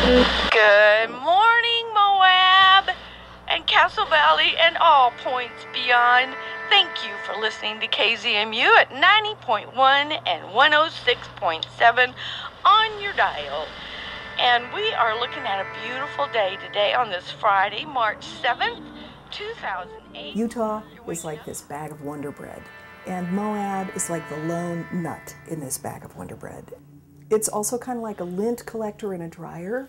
Good morning, Moab and Castle Valley and all points beyond. Thank you for listening to KZMU at 90.1 and 106.7 on your dial. And we are looking at a beautiful day today on this Friday, March 7th, 2008. Utah is like this bag of Wonder Bread, and Moab is like the lone nut in this bag of Wonder Bread. It's also kind of like a lint collector in a dryer.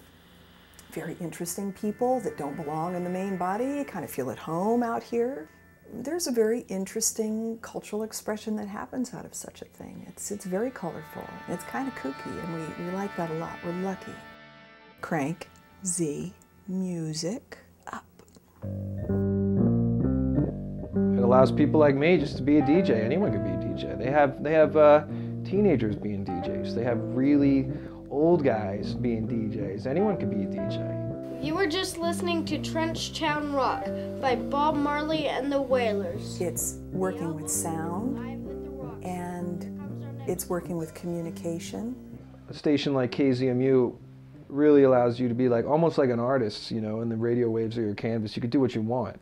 Very interesting people that don't belong in the main body, kind of feel at home out here. There's a very interesting cultural expression that happens out of such a thing. It's very colorful. It's kind of kooky, and we like that a lot. We're lucky. Crank, Z, music, up. It allows people like me just to be a DJ. Anyone could be a DJ. They have teenagers being DJs. They have really old guys being DJs. Anyone could be a DJ. You were just listening to Trenchtown Rock by Bob Marley and the Wailers. It's working with sound, and it's working with communication. A station like KZMU really allows you to be like almost like an artist, you know, and the radio waves are your canvas. You could do what you want.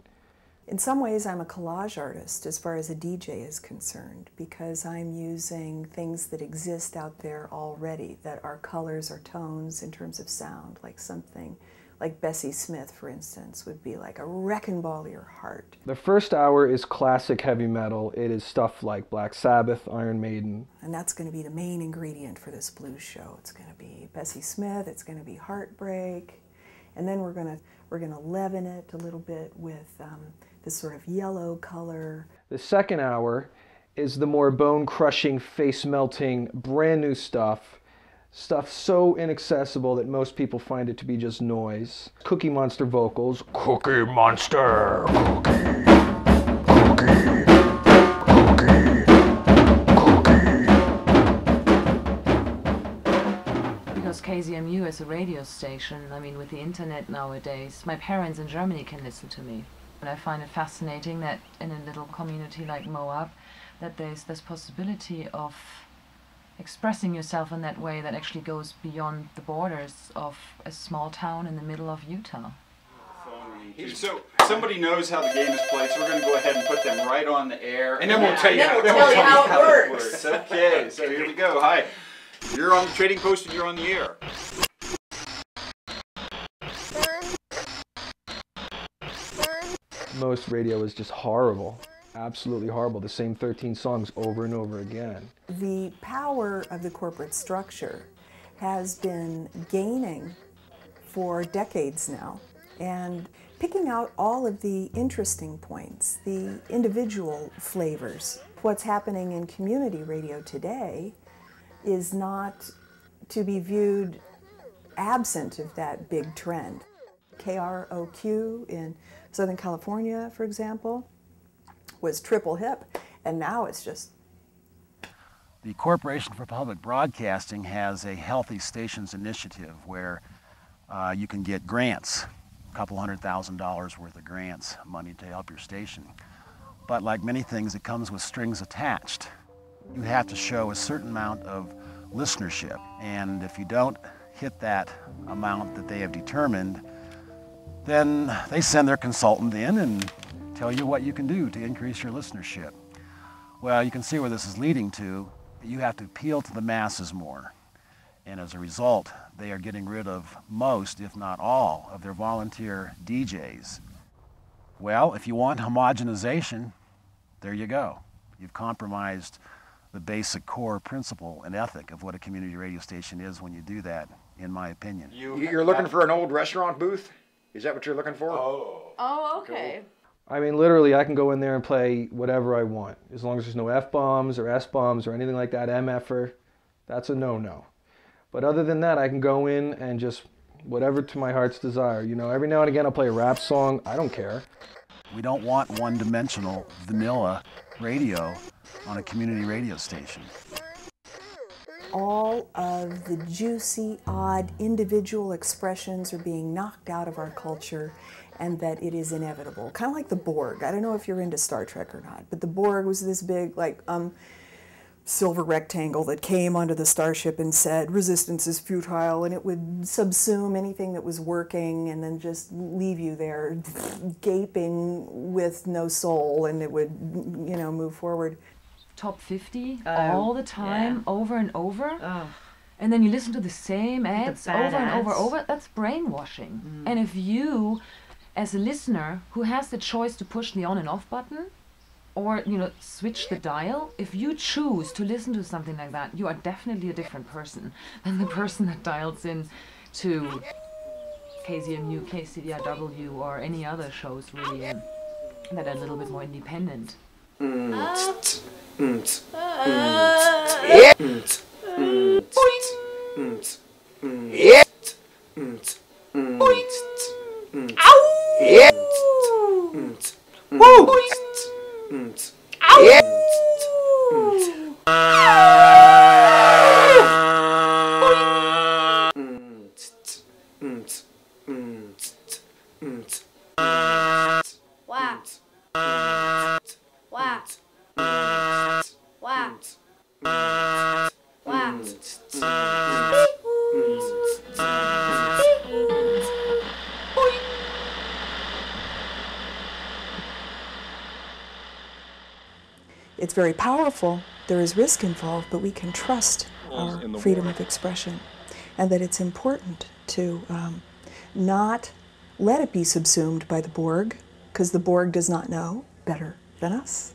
In some ways, I'm a collage artist as far as a DJ is concerned, because I'm using things that exist out there already that are colors or tones in terms of sound, like something like Bessie Smith, for instance, would be like a wrecking ball to your heart. The first hour is classic heavy metal. It is stuff like Black Sabbath, Iron Maiden. And that's going to be the main ingredient for this blues show. It's going to be Bessie Smith, it's going to be Heartbreak, and then we're going to leaven it a little bit with this sort of yellow color. The second hour is the more bone-crushing, face-melting, brand new stuff. Stuff so inaccessible that most people find it to be just noise. Cookie Monster vocals. Cookie Monster! Cookie! Cookie! Because KZMU is a radio station, I mean, with the internet nowadays, my parents in Germany can listen to me. And I find it fascinating that in a little community like Moab, that there's this possibility of expressing yourself in that way that actually goes beyond the borders of a small town in the middle of Utah. So somebody knows how the game is played, so we're going to go ahead and put them right on the air. And then we'll tell you how it works. Okay, so here we go. Hi. You're on the trading post and you're on the air. Most radio is just horrible. Absolutely horrible. The same 13 songs over and over again. The power of the corporate structure has been gaining for decades now, and picking out all of the interesting points, the individual flavors. What's happening in community radio today is not to be viewed absent of that big trend. KROQ in Southern California, for example, was triple hip, and now it's just... The Corporation for Public Broadcasting has a Healthy Stations initiative where you can get grants, a couple $100,000 worth of grants, money to help your station. But like many things, it comes with strings attached. You have to show a certain amount of listenership, and if you don't hit that amount that they have determined, then they send their consultant in and tell you what you can do to increase your listenership. Well, you can see where this is leading to. You have to appeal to the masses more. And as a result, they are getting rid of most, if not all, of their volunteer DJs. Well, if you want homogenization, there you go. You've compromised the basic core principle and ethic of what a community radio station is when you do that, in my opinion. You're looking for an old restaurant booth? Is that what you're looking for? Oh, okay. I mean, literally, I can go in there and play whatever I want. As long as there's no F-bombs or S-bombs or anything like that, MFer, that's a no-no. But other than that, I can go in and just whatever to my heart's desire. You know, every now and again I'll play a rap song. I don't care. We don't want one-dimensional vanilla radio on a community radio station. All of the juicy, odd, individual expressions are being knocked out of our culture, and that it is inevitable. Kind of like the Borg. I don't know if you're into Star Trek or not, but the Borg was this big, like, silver rectangle that came onto the starship and said, "Resistance is futile," and it would subsume anything that was working and then just leave you there gaping with no soul, and it would, you know, move forward. Top 50 all the time, over and over. And then you listen to the same ads over and over. That's brainwashing. And if you, as a listener who has the choice to push the on and off button, or, you know, switch the dial, if you choose to listen to something like that, you are definitely a different person than the person that dials in to KZMU, KCDRW, or any other shows really that are a little bit more independent. It's very powerful. There is risk involved, but we can trust our freedom of expression, and that it's important to not let it be subsumed by the Borg, because the Borg does not know better than us.